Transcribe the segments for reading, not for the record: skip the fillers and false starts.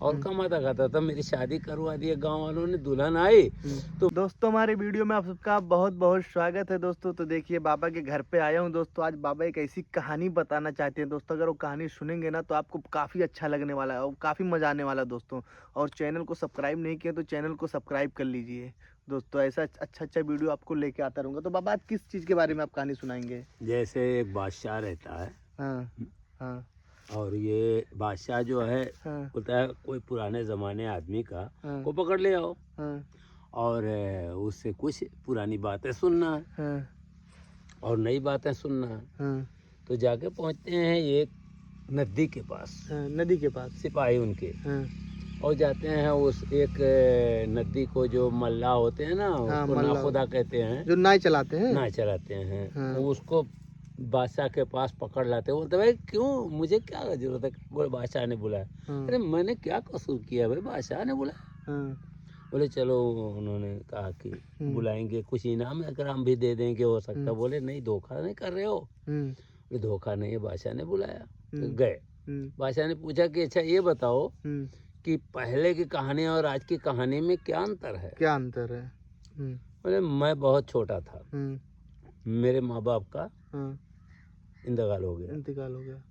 और कमाता खाता था। मेरी शादी करवा दी, गांव वालों ने, दुल्हन आई। तो दोस्तों हमारे वीडियो में आप सबका बहुत बहुत स्वागत है दोस्तों। तो देखिए बाबा के घर पे आया हूँ दोस्तों। आज बाबा एक ऐसी कहानी बताना चाहते हैं दोस्तों। अगर वो कहानी सुनेंगे ना तो आपको काफ़ी अच्छा लगने वाला है और काफ़ी मजा आने वाला है दोस्तों। और चैनल को सब्सक्राइब नहीं किया तो चैनल को सब्सक्राइब कर लीजिए दोस्तों। ऐसा अच्छा वीडियो आपको लेके आता रहूँगा। तो बाबा आज किस चीज़ के बारे में आप कहानी सुनाएंगे? जैसे एक बादशाह रहता है, हाँ हाँ और ये बादशाह जो है हाँ बोलता है कोई पुराने ज़माने आदमी का हाँ को पकड़ ले आओ हाँ और उससे कुछ पुरानी बातें सुनना है हाँ और नई बातें सुनना है। हाँ तो जाके पहुंचते हैं एक नदी के पास, हाँ, नदी के पास। सिपाही उनके, हाँ और जाते हैं उस एक नदी को, जो मल्लाह होते हैं ना, हाँ, उसको मल्लाह नाखुदा कहते हैं, जो नाव चलाते हैं। ना चलाते हैं। हाँ। उसको बादशाह के पास पकड़ लाते हैं। बोलते भाई क्यों, मुझे क्या जरूरत है? बोले बादशाह ने बुलाया। हाँ। अरे मैंने क्या कसूर किया भाई, बादशाह ने बुलाया? हाँ बोले चलो, उन्होंने कहा कि बुलाएंगे, कुछ इनाम इकराम भी दे देंगे, हो सकता। बोले नहीं, धोखा नहीं कर रहे हो? बोले धोखा नहीं है, बादशाह ने बुलाया। तो गए। बादशाह ने पूछा कि अच्छा ये बताओ कि पहले की कहानी और आज की कहानी में क्या अंतर है? क्या अंतर है? बोले मैं बहुत छोटा था, मेरे माँ बाप का इंतकाल हो गया, इंतकाल हो गया।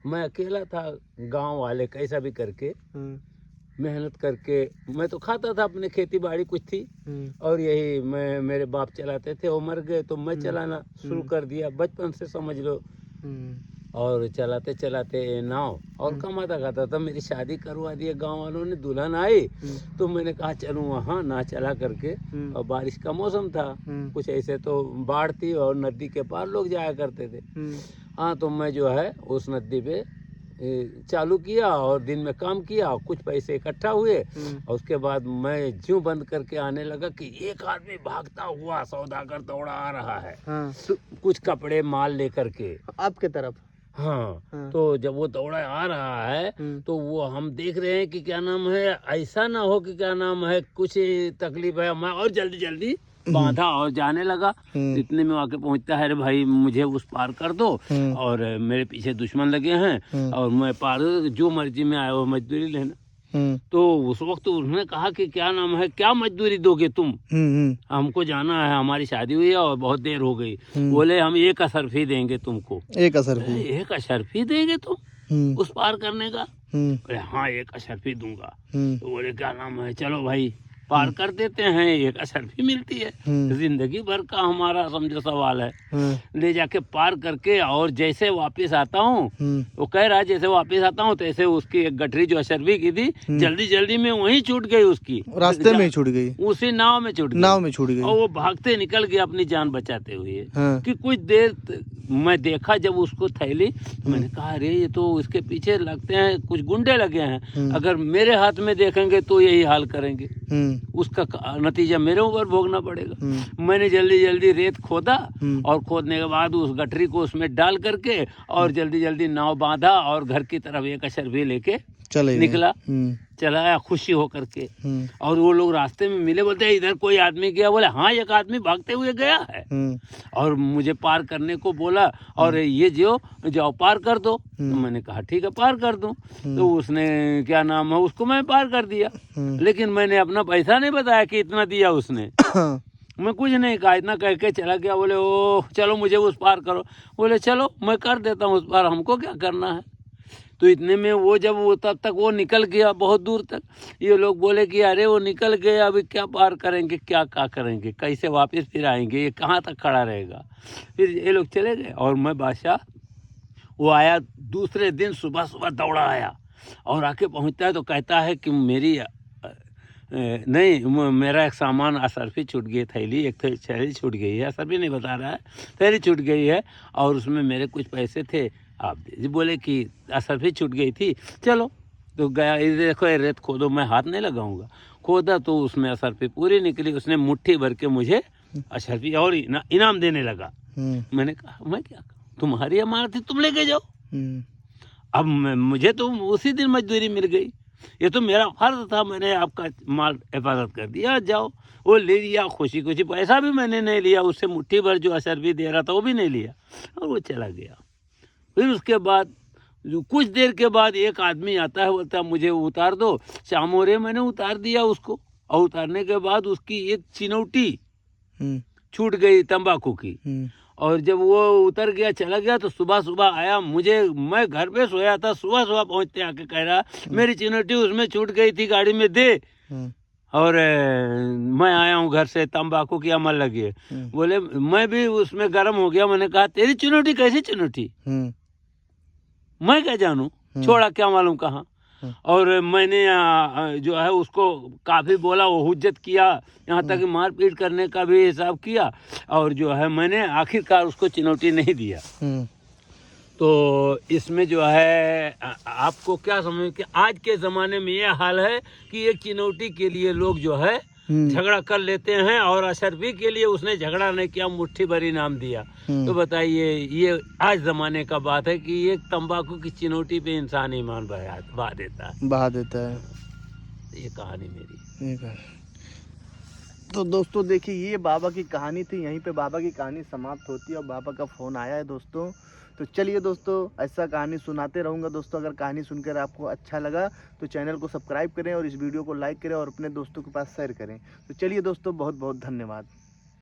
मैं अकेला था। गांव वाले कैसा भी करके मेहनत करके, मैं तो खाता था, अपने खेती बाड़ी कुछ थी, और यही मैं, मेरे बाप चलाते थे, वो मर गए तो मैं चलाना शुरू कर दिया बचपन से, समझ लो। और चलाते चलाते नाव और कमाता खाता था। मेरी शादी करवा दी, गांव वालों ने, दुल्हन आई। तो मैंने कहा चलूँ वहाँ ना चला करके, और बारिश का मौसम था, कुछ ऐसे तो बाढ़ थी और नदी के पार लोग जाया करते थे। हाँ, तो मैं जो है उस नदी पे चालू किया और दिन में काम किया, कुछ पैसे इकट्ठा हुए, और उसके बाद मैं ज्यों बंद करके आने लगा कि एक आदमी भागता हुआ सौदागर दौड़ा आ रहा है। हाँ। कुछ कपड़े माल लेकर के आपके तरफ। हाँ। तो जब वो दौड़ा आ रहा है तो वो हम देख रहे हैं कि क्या नाम है, ऐसा ना हो कि क्या नाम है कुछ तकलीफ है। मैं और जल्दी जल्दी बांधा और जाने लगा। इतने में आके पहुंचता है, अरे भाई मुझे उस पार कर दो, और मेरे पीछे दुश्मन लगे हैं, और मैं पार, जो मर्जी में आया वो मजदूरी लेना। तो उस वक्त उन्होंने कहा कि क्या नाम है, क्या मजदूरी दोगे तुम? हमको जाना है, हमारी शादी हुई है और बहुत देर हो गई। बोले हम 1 अशर्फी देंगे तुमको। 1 अशर्फी? 1 अशर्फी देंगे तुम उस पार करने का? बोले हाँ 1 अशर्फी दूंगा। तो बोले क्या नाम है, चलो भाई पार कर देते हैं, 1 अशर्फी मिलती है। जिंदगी भर का हमारा समझो सवाल है। ले जाके पार करके, और जैसे वापस आता हूँ, वो कह रहा है जैसे वापस आता हूँ तैसे उसकी एक गठरी जो अशर्फी की थी, जल्दी जल्दी में वहीं छूट गई, उसकी रास्ते में ही छूट गई, उसी नाव में छूट गई, नाव में छूट गई, और वो भागते निकल गया अपनी जान बचाते हुए। कि कुछ देर मैं देखा जब उसको थैली, तो मैंने कहा अरे ये तो उसके पीछे लगते हैं कुछ गुंडे लगे हैं, अगर मेरे हाथ में देखेंगे तो यही हाल करेंगे, उसका नतीजा मेरे ऊपर भोगना पड़ेगा। मैंने जल्दी जल्दी रेत खोदा, और खोदने के बाद उस गठरी को उसमें डाल करके और जल्दी जल्दी नाव बांधा और घर की तरफ 1 अशर्फी लेके निकला, चलाया खुशी होकर के। और वो लोग रास्ते में मिले, बोलते हैं इधर कोई आदमी गया? बोले हाँ एक आदमी भागते हुए गया है, और मुझे पार करने को बोला, और ये जाओ पार कर दो। तो मैंने कहा ठीक है पार कर दूं। तो उसने क्या नाम है, उसको मैं पार कर दिया, लेकिन मैंने अपना पैसा नहीं बताया कि इतना दिया उसने। मैं कुछ नहीं कहा, इतना कह के चला गया। बोले ओ चलो मुझे उस पार करो। बोले चलो मैं कर देता हूँ उस पार, हमको क्या करना है। तो इतने में वो जब वो तब तक वो निकल गया बहुत दूर तक, ये लोग बोले कि अरे वो निकल गया, अभी क्या पार करेंगे, क्या करेंगे, कैसे वापस फिर आएंगे, ये कहाँ तक खड़ा रहेगा। फिर ये लोग चले गए, और मैं बादशाह, वो आया दूसरे दिन सुबह सुबह दौड़ा आया, और आके पहुँचता है तो कहता है कि मेरी नहीं, मेरा एक सामान अशर्फी छूट गई, थैली, एक थैली छूट गई है, अशर्फी नहीं बता रहा है, थैली छूट गई है, और उसमें मेरे कुछ पैसे थे, आप बोले कि अशर्फी छूट गई थी, चलो। तो गया, इधर देखो ये रेत खोदो, मैं हाथ नहीं लगाऊंगा। खोदा तो उसमें अशर्फी पूरी निकली, उसने मुट्ठी भर के मुझे अशर्फी और इनाम देने लगा। मैंने कहा मैं क्या करूं, तुम्हारी अमानत थी, तुम लेके जाओ। अब मुझे तो उसी दिन मजदूरी मिल गई, ये तो मेरा फर्ज था, मैंने आपका माल हिफाजत कर दिया, जाओ। वो ले लिया खुशी खुशी, पैसा भी मैंने नहीं लिया उससे, मुट्ठी भर जो अशर्फी दे रहा था वो भी नहीं लिया, और वो चला गया। फिर उसके बाद कुछ देर के बाद एक आदमी आता है, बोलता है मुझे उतार दो। चामोरे मैंने उतार दिया उसको, और उतारने के बाद उसकी एक चिनौटी छूट गई तंबाकू की। और जब वो उतर गया चला गया तो सुबह सुबह आया, मैं घर पे सोया था, सुबह सुबह पहुंचते आके कह रहा मेरी चिनौटी उसमें छूट गई थी, गाड़ी में दे। और मैं आया हूँ घर से, तंबाकू की अमल लगी है। बोले मैं भी उसमें गर्म हो गया, मैंने कहा तेरी चिनौटी कैसी चिनौटी, मैं क्या जानूं, छोड़ा क्या मालूम कहाँ। और मैंने जो है उसको काफ़ी बोला, वो हुज्जत किया, यहाँ तक मारपीट करने का भी हिसाब किया, और जो है मैंने आखिरकार उसको चिनौटी नहीं दिया। तो इसमें जो है आपको क्या समझ कि आज के ज़माने में ये हाल है कि एक चिनौटी के लिए लोग जो है झगड़ा कर लेते हैं, और अशरफी के लिए उसने झगड़ा नहीं किया, मुट्ठी भर इनाम दिया। तो बताइए, ये आज ज़माने का बात है कि एक तंबाकू की चिनौटी पे इंसान ईमान बहा देता है। ये कहानी मेरी। तो दोस्तों देखिए, ये बाबा की कहानी थी, यहीं पे बाबा की कहानी समाप्त होती है और बाबा का फ़ोन आया है दोस्तों। तो चलिए दोस्तों, ऐसा कहानी सुनाते रहूँगा दोस्तों। अगर कहानी सुनकर आपको अच्छा लगा तो चैनल को सब्सक्राइब करें और इस वीडियो को लाइक करें और अपने दोस्तों के पास शेयर करें। तो चलिए दोस्तों, बहुत बहुत धन्यवाद।